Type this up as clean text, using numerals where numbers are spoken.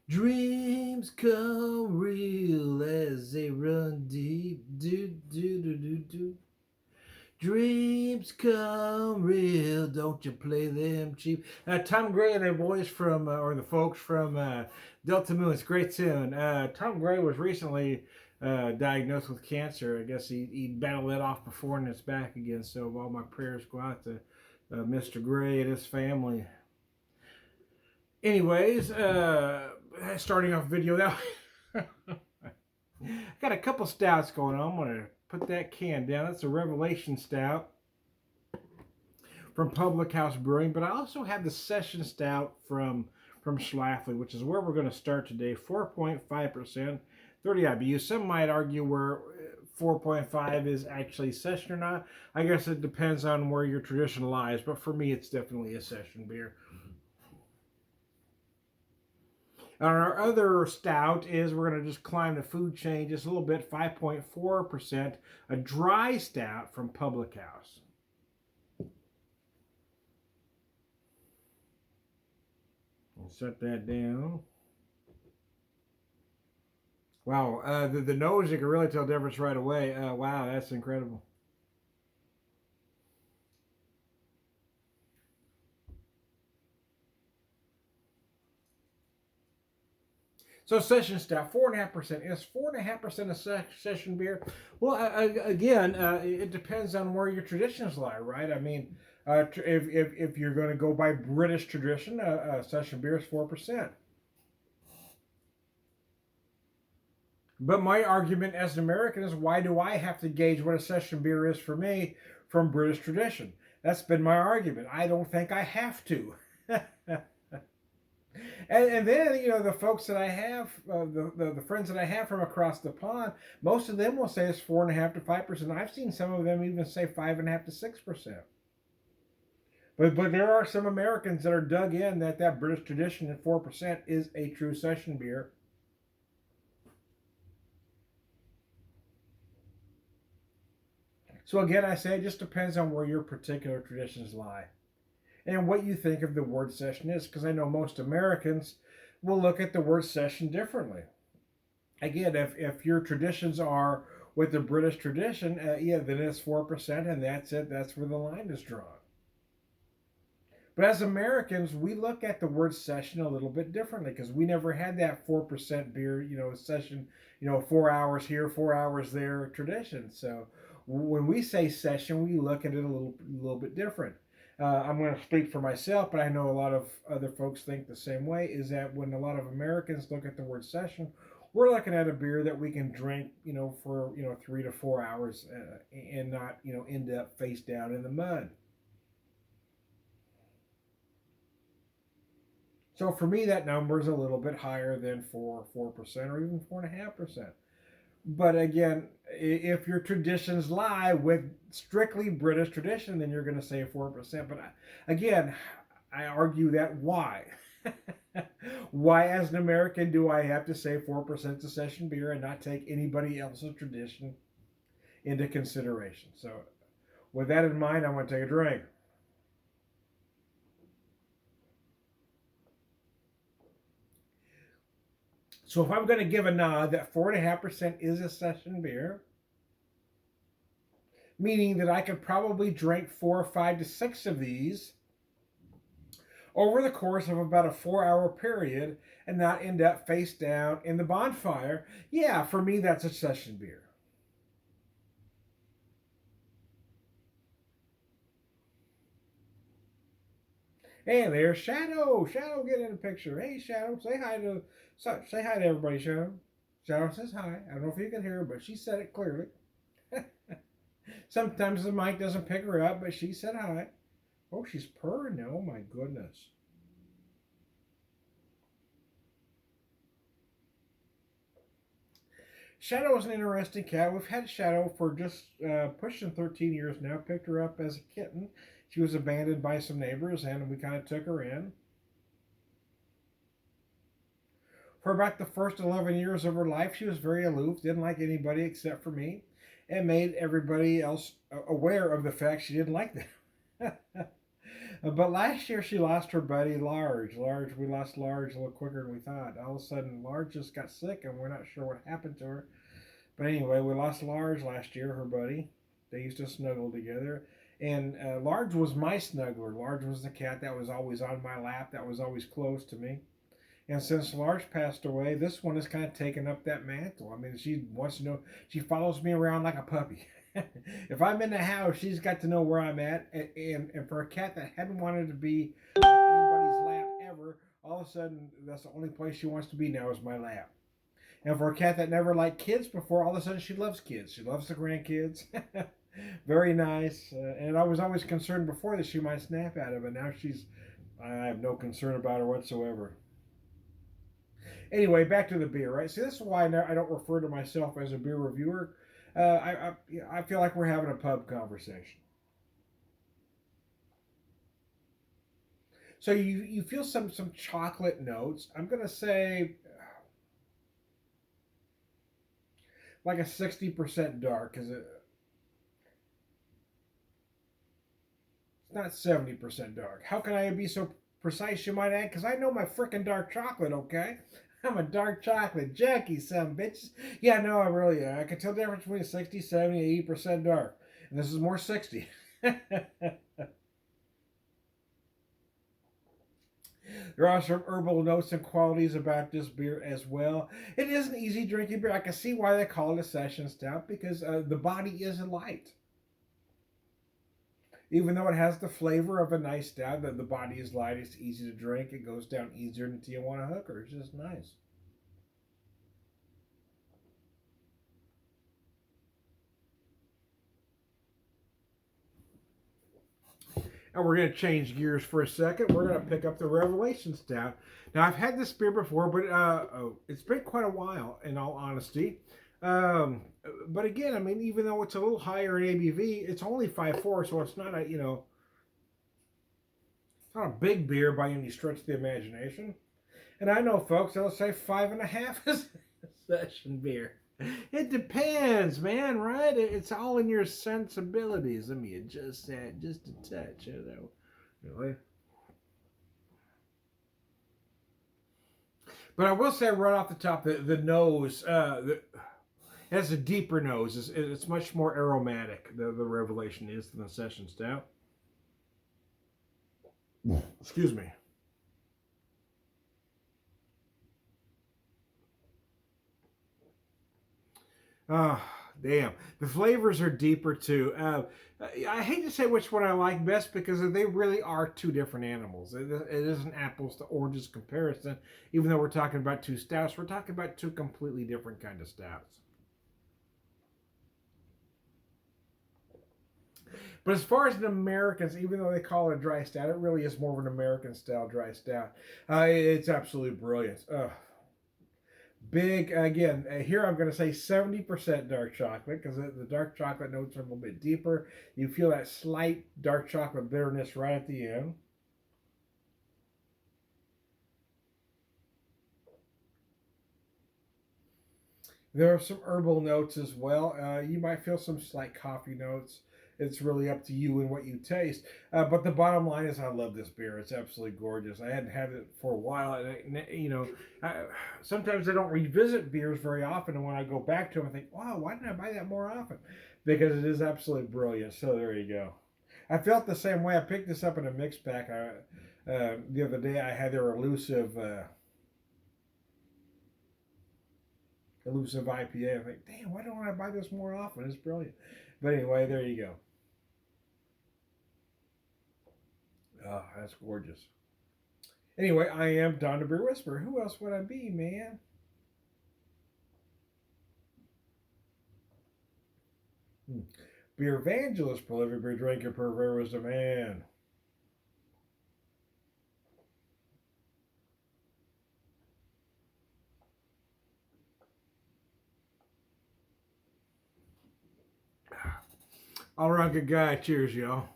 Dreams come real as they run deep. Do, do, do, do, do. Dreams come real, don't you play them cheap. Tom Gray and their boys from, or the folks from Delta Moon, it's a great tune. Tom Gray was recently diagnosed with cancer. I guess he battled it off before and it's back again. So all my prayers go out to Mr. Gray and his family. Anyways, starting off video that got a couple stouts going on. I'm gonna put that can down. That's a Revelation Stout from Public House Brewing, but I also have the Session Stout from Schlafly, which is where we're going to start today. 4.5%, 30 IBU. Some might argue where 4.5 is actually session or not. I guess it depends on where your tradition lies, but for me, it's definitely a session beer. Our other stout is we're going to just climb the food chain just a little bit, 5.4%, a dry stout from Public House. I'll set that down. Wow, the nose, you can really tell the difference right away. Wow, that's incredible. So session stout, 4.5%. Is 4.5% a session beer? Well, again, it depends on where your traditions lie, right? I mean, if you're going to go by British tradition, session beer is 4%. But my argument as an American is, why do I have to gauge what a session beer is for me from British tradition? That's been my argument. I don't think I have to. And then, you know, the folks that I have, the friends that I have from across the pond, most of them will say it's 4.5 to 5%. I've seen some of them even say 5.5 to 6%. But there are some Americans that are dug in that British tradition at 4% is a true session beer. So again, I say it just depends on where your particular traditions lie and what you think of the word session is, because I know most Americans will look at the word session differently. Again, if your traditions are with the British tradition, yeah, then it's 4%, and that's it. That's where the line is drawn. But as Americans, we look at the word session a little bit differently because we never had that 4% beer, you know, session, you know, 4 hours here, 4 hours there tradition. So when we say session, we look at it a little bit different. I'm going to speak for myself, but I know a lot of other folks think the same way. Is that when a lot of Americans look at the word session, we're looking at a beer that we can drink, you know, for 3 to 4 hours and not, you know, end up face down in the mud. So for me, that number is a little bit higher than 4% or even 4.5%. But again, if your traditions lie with strictly British tradition, then you're going to say 4%. But again, I argue that why? Why, as an American, do I have to say 4% is a session beer and not take anybody else's tradition into consideration? So, with that in mind, I'm going to take a drink. So if I'm going to give a nod that 4.5% is a session beer, meaning that I could probably drink 4, 5 to 6 of these over the course of about a 4 hour period and not end up face down in the bonfire, yeah, for me, that's a session beer. Hey, there's Shadow. Shadow, get in the picture. Hey, Shadow, say hi to everybody. Shadow. Shadow says hi. I don't know if you can hear her, but she said it clearly. Sometimes the mic doesn't pick her up, but she said hi. Oh, she's purring now. Oh my goodness. Shadow is an interesting cat. We've had Shadow for just pushing 13 years now. Picked her up as a kitten. She was abandoned by some neighbors, and we kind of took her in. For about the first 11 years of her life, she was very aloof, didn't like anybody except for me, and made everybody else aware of the fact she didn't like them. But last year she lost her buddy Large. We lost Large a little quicker than we thought. All of a sudden, Large just got sick, and we're not sure what happened to her. But anyway, we lost Large last year, her buddy. They used to snuggle together. And Large was my snuggler. Large was the cat that was always on my lap, that was always close to me. And since Large passed away, this one has kind of taken up that mantle. I mean, she wants to know, she follows me around like a puppy. If I'm in the house, she's got to know where I'm at. And for a cat that hadn't wanted to be on anybody's lap ever, all of a sudden, that's the only place she wants to be now is my lap. And for a cat that never liked kids before, all of a sudden she loves kids. She loves the grandkids. Very nice. And I was always concerned before that she might snap at him, but now I have no concern about her whatsoever. Anyway, back to the beer, right? See, this is why I don't refer to myself as a beer reviewer. I feel like we're having a pub conversation. So you feel some chocolate notes. I'm gonna say like a 60% dark, because it's not 70% dark. How can I be so precise, you might add? Because I know my freaking dark chocolate, okay? I'm a dark chocolate junkie, some bitches. Yeah, no, I really, I can tell the difference between 60, 70, 80% dark. And this is more 60. There are some herbal notes and qualities about this beer as well. It is an easy drinking beer. I can see why they call it a session stout, because the body is light. Even though it has the flavor of a nice stout, the body is light, it's easy to drink, it goes down easier than Tijuana Hooker. It's just nice. And we're going to change gears for a second. We're going to pick up the Revelation Stout. Now, I've had this beer before, but it's been quite a while, in all honesty. Um, but again, I mean, even though it's a little higher in ABV, it's only 5.4, so it's not a, it's not a big beer by any stretch of the imagination. And I know folks, they'll say 5.5 is a session beer. It depends, man, right? It's all in your sensibilities. Let me adjust that just a touch. Anyway. But I will say right off the top, the nose, it has a deeper nose. It's much more aromatic, the Revelation is, than the Session Stout. Excuse me. Oh, damn. The flavors are deeper too. I hate to say which one I like best, because they really are two different animals. It isn't apples to oranges comparison. Even though we're talking about two stouts, we're talking about two completely different kind of stouts. But as far as the Americans, even though they call it a dry stout, it really is more of an American style dry stout. It's absolutely brilliant. Big, again, here I'm going to say 70% dark chocolate, because the dark chocolate notes are a little bit deeper. You feel that slight dark chocolate bitterness right at the end. There are some herbal notes as well. You might feel some slight coffee notes. It's really up to you and what you taste. But the bottom line is, I love this beer. It's absolutely gorgeous. I hadn't had it for a while. And sometimes I don't revisit beers very often. And when I go back to them, I think, wow, why didn't I buy that more often? Because it is absolutely brilliant. So there you go. I felt the same way. I picked this up in a mix pack the other day. I had their elusive IPA. I think, damn, why don't I buy this more often? It's brilliant. But anyway, there you go. Oh, that's gorgeous. Anyway, I am Don the Beer Whisperer. Who else would I be, man? Beer evangelist, prolific beer drinker, purveyor was the man. All around good guy. Cheers, y'all.